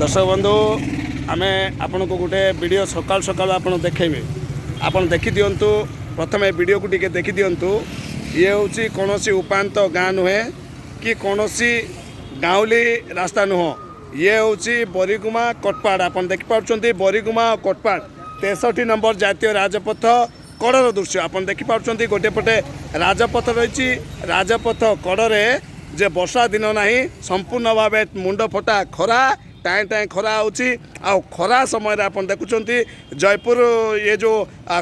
दर्शक बंधु आम आपण को गोटे वीडियो सकाल सकाल आप देखेबे आपन देखी दिंतु प्रथम वीडियो को टिके देखी दिंतु ये हूँ कौन उपात गाँ नुहे कि कौन गाँवली रास्ता नुह ये हूँ बरिगुमा कटपाड़ आप देखिपुं बरिगुमा कटपाड़ 63 नंबर जातीय राजपथ कड़र दृश्य आप देखिपुं गोटे पटे राजपथ रही राजपथ कड़े जे वर्षा दिन ना संपूर्ण भाव मुंड फटा खरा टाए टाए खरा आ खरा समय आप देखुं जयपुर ये जो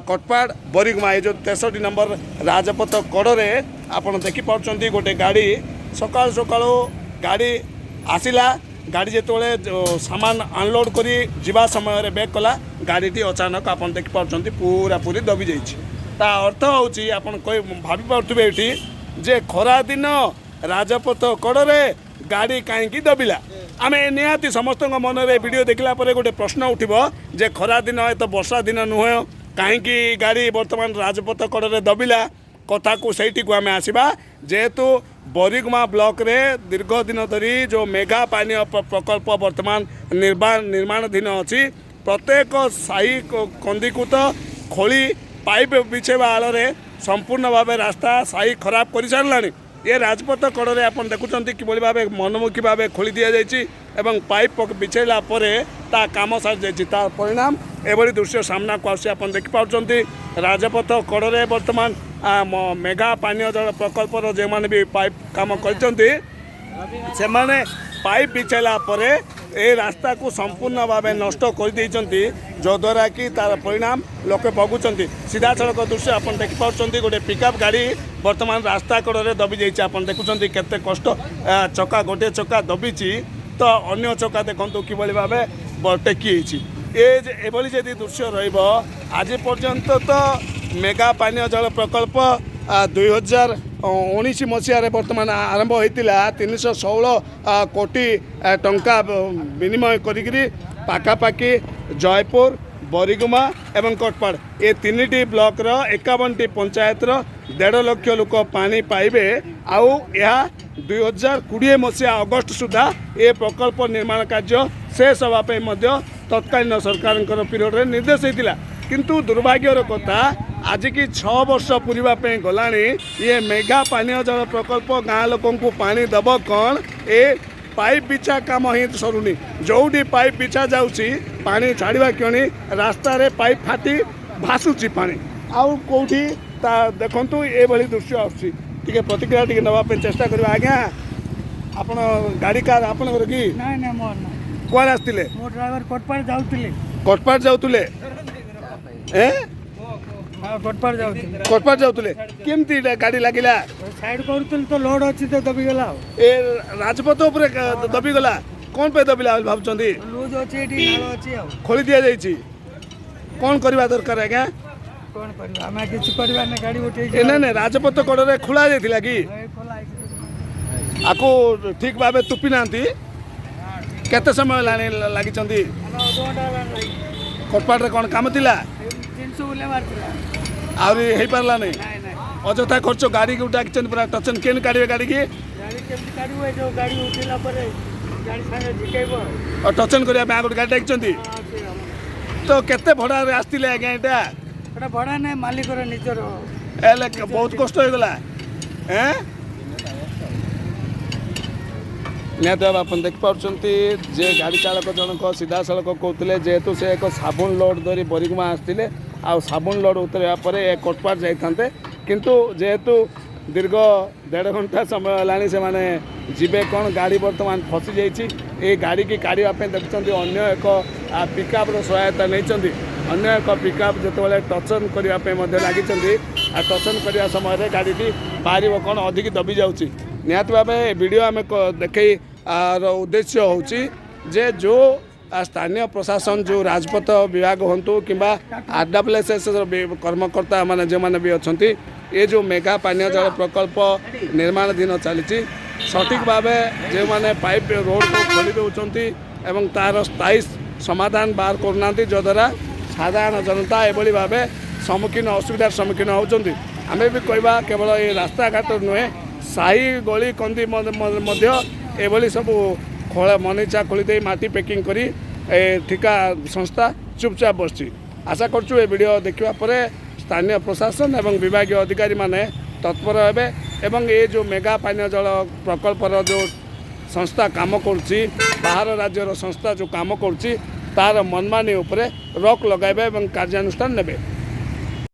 कटपाड़ बरिगुमा ये जो 63 नंबर राजपथ कड़े आप देखिपुं गोटे गाड़ी सकाल सकाल गाड़ी आसिला गाड़ी जो सामान अनलोड करी जीवा समय ब्रेक कला गाड़ी अचानक आप देखिपुं पूरा पूरी दबी जा अर्थ हूँ भावी पारे ये जे खरा दिन राजपथ कड़े गाड़ी कहीं दबिला आम निहाती समस्त मन में वीडियो देखला गोटे प्रश्न उठब जे खरा दिन ये तो वर्षा दिन नुह कहीं गाड़ी बर्तमान राजपथ कड़े दबिला कथा को सही को आम आसवा जेहेतु बरिगुमा ब्लॉक रे दीर्घ दिन धरी जो मेगा पानी प्रकल्प बर्तमान निर्माणाधीन अच्छी प्रत्येक साही कंदीकुत खोली पाइप बिछेवा आड़ संपूर्ण भाव रास्ता साही खराब कर सारा ये राजपथ कड़े आप देखुं कि भाव मनमुखी भाव खोली दि जाए पाइप बिछेला ता काम सारी जा परिणाम एभली दृश्य सामना को आसी आप देखिपुं राजपथ कड़े बर्तमान मेगा पानीय जल प्रकल्पर जो मैंने भी पाइप काम कर पाइप बिछेला ए रास्ता को संपूर्ण भाव नष्ट कर जद्वारा कि तार परिणाम लोके भोगुंट सीधा सड़क दृश्य आप देखिपुं गोटे पिकअप गाड़ी बर्तमान रास्ता कड़े दबी जाइए आप देखुं केते कष्ट चक्का गोटे चक्का दबीची तो अन्य चक्का देखु कि भाव टेकी एभली जदि दृश्य रज पर्यंत तो मेगा पानीय जल प्रकल्प 2019 मसीह बर्तमान आरंभ होता 316 कोटी टंका विनिमय करी पाखापाखि जयपुर बरिगुमा एवं कटपाड़ ये 3टी ब्लॉक 51टी पंचायत 1.5 लाख लोक पानी पाइबे आउ यह 2020 मसीहा अगस्ट सुधा ये प्रकल्प निर्माण कार्य शेष होगापी तत्कालीन सरकार पीरियड रे निर्देश होता किंतु दुर्भाग्यर कथा आज की 6 वर्ष पूरा गला ये मेगा पानीय जल प्रकल्प गाँ लोक पानी दब कौन ए पाइप बिछा काम ही सरुनी जोटी पाइप बिछा जाऊँगी पानी छाड़ा क्यों रास्ता रे पाइप फाटी भासुची पानी आउ कौटी देखु ये दृश्य आसुची प्रतिक्रिया टी नापी चेष्टा करवा आज्ञा आप गाड़ी कार आप कि कौन आसते ड्राइवर कटपाड़ जाऊे कटपाड़ जाऊे कटपाड़ जाऊे केमती गाड़ी लगिला साइड कर तो लोड अच्छी तो दबीगला ए राजपथ उपर दबीगला कौन पे दबिला भावुंट लूज अच्छी खोली दि जाइए कौन करवा दरकार आज्ञा कौन करवा आम किसी करवा ना गाड़ी उठे ना राजपथ कड़े खोला जाइला कि आपको ठीक भाव तुपी ना केते समय लगी कटपाड़ कौन काम थिला आहरी हो पारला नहीं अजथा खर्च गाड़ी को डाक पूरा टचन केन काढ़े गाड़ी की टचन करने गोटे गाड़ी डाक तो केते भड़ा आसते आज्ञा यहाँ भड़ा ना मालिक निजर बहुत कष्ट हो गला निहत भाव आप देखिपुं जे गाड़ी चालक जनक सीधा सड़क कहते जेहेतु से एक साबुन लोड धरी बरिगुमा आसते आ साबुन लोड उतरवा पर कटपाड़ जाते किंतु जेहेतु दीर्घ 1.5 घंटा समय है से जीवे कौन गाड़ी बर्तमान फसी जाइए गाड़ी की काढ़ापी देखुं अन्य एक पिकअप सहायता नहीं अन्य एक पिकअप जो टचन करने लगी टचन करने समय गाड़ी बाहर कौन अधिक दबी जाऊँगी निहत भाव वीडियो आम देखे उद्देश्य हूँ जे जो स्थानीय प्रशासन जो राजपथ विभाग हूँ कि RWSS कर्मकर्ता मैंने जो मैंने भी अच्छा ये जो मेगा पानीय जल प्रकल्प निर्माणाधीन चली सठिक भाव जो मैंने पाइप रोड को खोली दौरान तार स्थायी समाधान बाहर करना जद्वारा साधारण जनता एभली भाव सम्मुखीन असुविधार सम्मुखीन होती आम भी कहवा केवल ये रास्ता घाट नुहे साही गली कंदी एभली सब ମନିଚା ଖୋଳି ଦେଇ ମାଟି ପ୍ୟାକିଂ କରି ଏ ଠିକା ସଂସ୍ଥା ଚୁପଚାପ ବସିଛି। ଆଶା କରୁଛୁ ଏ ଭିଡ଼ିଓ ଦେଖିବା ପରେ ସ୍ଥାନୀୟ ପ୍ରଶାସନ ଏବଂ ବିଭାଗୀୟ ଅଧିକାରୀମାନେ ତତ୍ପର ହେବେ ଏବଂ ଏ ଯେଉଁ ମେଗା ପାନୀୟ ଜଳ ପ୍ରକଳ୍ପର ଯେଉଁ ସଂସ୍ଥା କାମ କରୁଛି, ବାହାର ରାଜ୍ୟର ସଂସ୍ଥା ଯେଉଁ କାମ କରୁଛି ତାର ମନମାନି ଉପରେ ରୋକ ଲଗାଇବେ ଏବଂ କାର୍ଯ୍ୟାନୁଷ୍ଠାନ ନେବେ।